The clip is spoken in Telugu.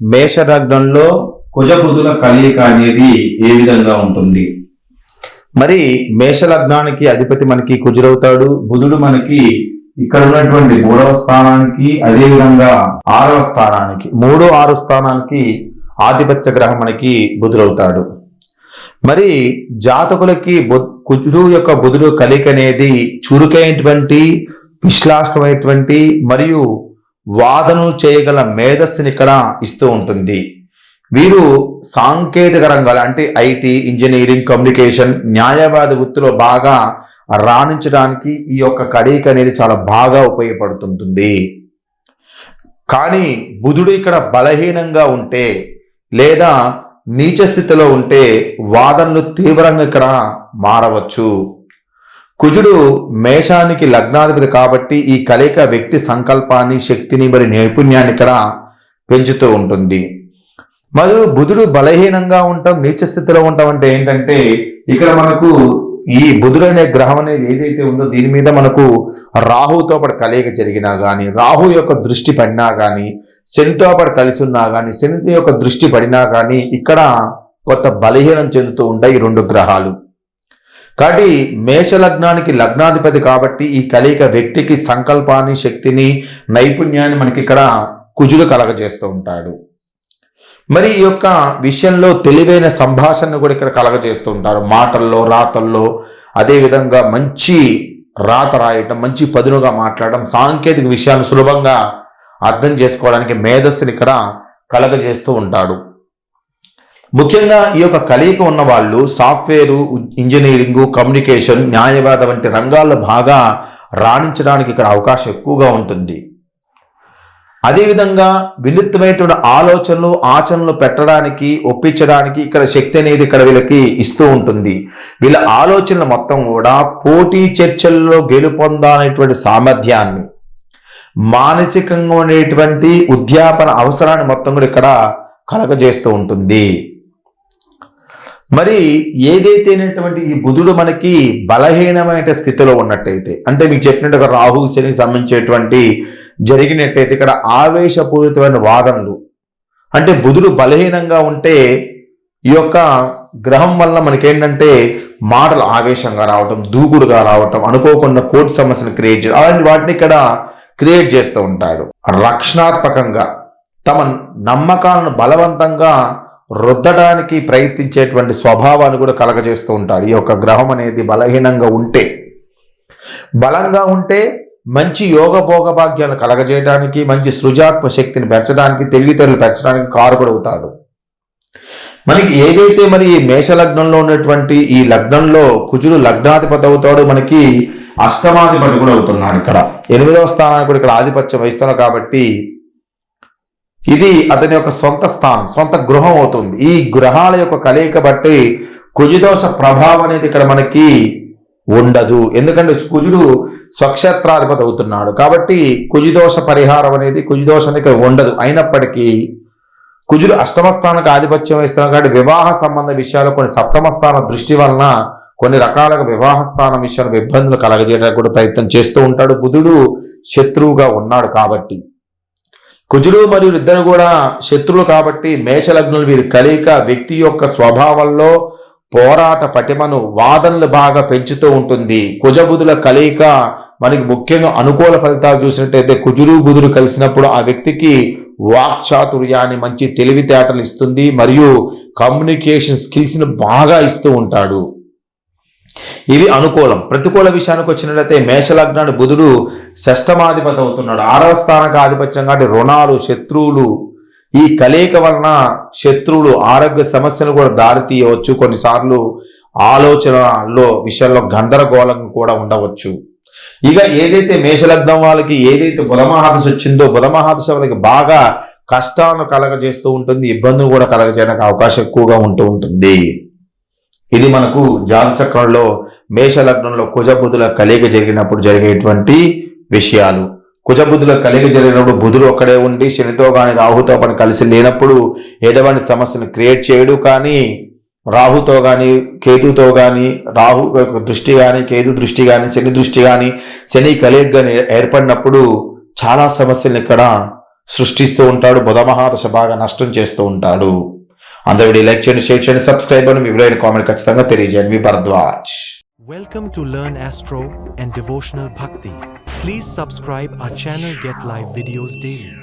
మేష లగ్నంలో కుజ బుధుల కలయిక అనేది ఏ విధంగా ఉంటుంది? మరి మేష లగ్నానికి అధిపతి మనకి కుజుడవుతాడు. బుధుడు మనకి ఇక్కడ ఉన్నటువంటి 3వ స్థానానికి, అదే విధంగా 6వ స్థానానికి, 3, 6 స్థానానికి ఆధిపత్య గ్రహం మనకి బుధుడవుతాడు. మరి జాతకులకి కుజుడు యొక్క బుధుడు కలయిక అనేది చురుకైనటువంటి, విశ్లేషణమైనటువంటి మరియు వాదన చేయగల మేధస్సుని ఇక్కడ ఇస్తూ ఉంటుంది. వీరు సాంకేతిక రంగాలు అంటే ఐటీ, ఇంజనీరింగ్, కమ్యూనికేషన్, న్యాయవాద వృత్తిలో బాగా రాణించడానికి ఈ యొక్క కలయిక అనేది చాలా బాగా ఉపయోగపడుతుంటుంది. కానీ బుధుడు ఇక్కడ బలహీనంగా ఉంటే లేదా నీచ స్థితిలో ఉంటే వాదనలు తీవ్రంగా ఇక్కడ మారవచ్చు. కుజుడు మేషానికి లగ్నాధిపతి కాబట్టి ఈ కలయిక వ్యక్తి సంకల్పాన్ని, శక్తిని మరి నైపుణ్యాన్ని ఇక్కడ పెంచుతూ ఉంటుంది. మరియు బుధుడు బలహీనంగా ఉంటాం, నీచ స్థితిలో ఉంటాం అంటే ఏంటంటే ఇక్కడ మనకు ఈ బుధుడు అనే గ్రహం అనేది ఏదైతే ఉందో దీని మీద మనకు రాహుతో పాటు కలయిక జరిగినా కానీ, రాహు యొక్క దృష్టి పడినా కానీ, శనితో పాటు కలిసి ఉన్నా కానీ, శని యొక్క దృష్టి పడినా కానీ ఇక్కడ కొత్త బలహీనం చెందుతూ ఉంటాయి ఈ 2 గ్రహాలు. కాబట్టి మేష లగ్నానికి లగ్నాధిపతి కాబట్టి ఈ కలయిక వ్యక్తికి సంకల్పాన్ని, శక్తిని, నైపుణ్యాన్ని మనకి ఇక్కడ కుజుడు కలగజేస్తూ ఉంటాడు. మరి ఈ యొక్క విషయంలో తెలివైన సంభాషణను కూడా ఇక్కడ కలగజేస్తూ ఉంటారు. మాటల్లో, రాతల్లో, అదేవిధంగా మంచి రాత రాయటం, మంచి పదునుగా మాట్లాడటం, సాంకేతిక విషయాలను సులభంగా అర్థం చేసుకోవడానికి మేధస్సుని ఇక్కడ కలగజేస్తూ ఉంటాడు. ముఖ్యంగా ఈ యొక్క కలయిక ఉన్న వాళ్ళు సాఫ్ట్వేరు, ఇంజనీరింగు, కమ్యూనికేషన్, న్యాయవాద వంటి రంగాల్లో బాగా రాణించడానికి ఇక్కడ అవకాశం ఎక్కువగా ఉంటుంది. అదేవిధంగా వినూత్నమైనటువంటి ఆలోచనలు, ఆచరణలు పెట్టడానికి, ఒప్పించడానికి ఇక్కడ శక్తి అనేది ఇక్కడ వీళ్ళకి ఇస్తూ ఉంటుంది. వీళ్ళ ఆలోచనలు మొత్తం కూడా పోటీ చర్చల్లో గెలుపొందాలనేటువంటి సామర్థ్యాన్ని, మానసికంగా ఉండేటువంటి ఉద్యాపన అవసరాన్ని మొత్తం కూడా ఇక్కడ కలగజేస్తూ ఉంటుంది. మరి ఏదైతేనేటువంటి ఈ బుధుడు మనకి బలహీనమైన స్థితిలో ఉన్నట్టయితే, అంటే మీకు చెప్పినట్టుగా రాహు, శనికి సంబంధించేటువంటి జరిగినట్టయితే ఇక్కడ ఆవేశపూరితమైన వాదనలు, అంటే బుధుడు బలహీనంగా ఉంటే ఈ యొక్క గ్రహం వల్ల మనకేంటంటే మాటలు ఆవేశంగా రావటం, దూకుడుగా రావటం, అనుకోకుండా కోర్టు సమస్యను క్రియేట్ చేయడం, అలాంటి వాటిని ఇక్కడ క్రియేట్ చేస్తూ ఉంటాడు. రక్షణాత్మకంగా తమ నమ్మకాలను బలవంతంగా రుద్దడానికి ప్రయత్నించేటువంటి స్వభావాన్ని కూడా కలగజేస్తూ ఉంటాడు. ఈ యొక్క గ్రహం అనేది బలహీనంగా ఉంటే, బలంగా ఉంటే మంచి యోగ భోగ భాగ్యాలను కలగజేయడానికి, మంచి సృజాత్మక శక్తిని పెంచడానికి, తెలివితేటలు పెంచడానికి కారకుడవుతాడు. మనకి ఏదైతే మరి ఈ మేష లగ్నంలో ఉన్నటువంటి ఈ లగ్నంలో కుజుడు లగ్నాధిపతి అవుతాడు, మనకి అష్టమాధిపతి కూడా అవుతున్నాడు. ఇక్కడ 8వ స్థానానికి కూడా ఇక్కడ ఆధిపత్యం వహిస్తున్నాడు కాబట్టి ఇది అతని యొక్క సొంత స్థానం, సొంత గృహం అవుతుంది. ఈ గ్రహాల యొక్క కలయిక బట్టి కుజదోష ప్రభావం అనేది ఇక్కడ మనకి ఉండదు. ఎందుకంటే కుజుడు స్వక్షేత్రాధిపతి అవుతున్నాడు కాబట్టి కుజదోష పరిహారం అనేది, కుజదోషం ఇక్కడ ఉండదు. అయినప్పటికీ కుజుడు 8వ స్థానానికి ఆధిపత్యం వహిస్తున్నాడు కాబట్టి వివాహ సంబంధ విషయాలు కొన్ని 7వ స్థాన దృష్టి వలన కొన్ని రకాలుగా వివాహ స్థానం విషయాలకు ఇబ్బందులు కలగజేయడానికి కూడా ప్రయత్నం చేస్తూ ఉంటాడు. బుధుడు శత్రువుగా ఉన్నాడు కాబట్టి, కుజుడు మరియు ఇద్దరు కూడా శత్రువులు కాబట్టి మేషలగ్నులు వీరి కలయిక వ్యక్తి యొక్క స్వభావంలో పోరాట పటిమను, వాదనలు బాగా పెంచుతూ ఉంటుంది. కుజబుధుల కలయిక మనకి ముఖ్యంగా అనుకూల ఫలితాలు చూసినట్టయితే కుజుడు బుధుడు కలిసినప్పుడు ఆ వ్యక్తికి వాక్చాతుర్యాన్ని, మంచి తెలివితేటలు ఇస్తుంది మరియు కమ్యూనికేషన్ స్కిల్స్ని బాగా ఇస్తూ ఉంటాడు. ఇవి అనుకూలం. ప్రతికూల విషయానికి వచ్చినట్లయితే మేషలగ్నాన్ని బుధుడు షష్టమాధిపతి అవుతున్నాడు, 6వ స్థానానికి ఆధిపత్యం కాబట్టి రుణాలు, శత్రువులు, ఈ కలయిక వలన శత్రువులు, ఆరోగ్య సమస్యలు కూడా దారి తీయవచ్చు. కొన్నిసార్లు ఆలోచనలో విషయంలో గందరగోళం కూడా ఉండవచ్చు. ఇక ఏదైతే మేషలగ్నం వాళ్ళకి ఏదైతే బుధమహాదశ వచ్చిందో బుధమహాదశ వాళ్ళకి బాగా కష్టాలను కలగజేస్తూ ఉంటుంది, ఇబ్బందులు కూడా కలగజేయడానికి అవకాశం ఎక్కువగా ఉంటూ ఉంటుంది. ఇది మనకు జాతచక్రంలో మేషలగ్నంలో కుజబుధుల కలయిక జరిగినప్పుడు జరిగేటువంటి విషయాలు. కుజబుధుల కలయిక జరిగినప్పుడు బుధుడు ఒక్కడే ఉండి శనితో కానీ రాహుతో కానీ కలిసి లేనప్పుడు ఎటువంటి సమస్యను క్రియేట్ చేయడు. కానీ రాహుతో కానీ కేతుతో కానీ, రాహు దృష్టి కానీ, కేతు దృష్టి కానీ, శని దృష్టి కానీ, శని కలయిక కానీ ఏర్పడినప్పుడు చాలా సమస్యలను ఇక్కడ సృష్టిస్తూ ఉంటాడు. బుధ మహాదశ బాగా నష్టం చేస్తూ ఉంటాడు. అందరూ లైక్ చేయండి, షేర్ చేయండి, సబ్స్క్రైబ్ అని మీ విలువైన కామెంట్ ఖచ్చితంగా తెలియజేయండి. మీ Bharadwaj. Welcome to Learn Astro and Devotional Bhakti. Please subscribe our channel, get live videos daily.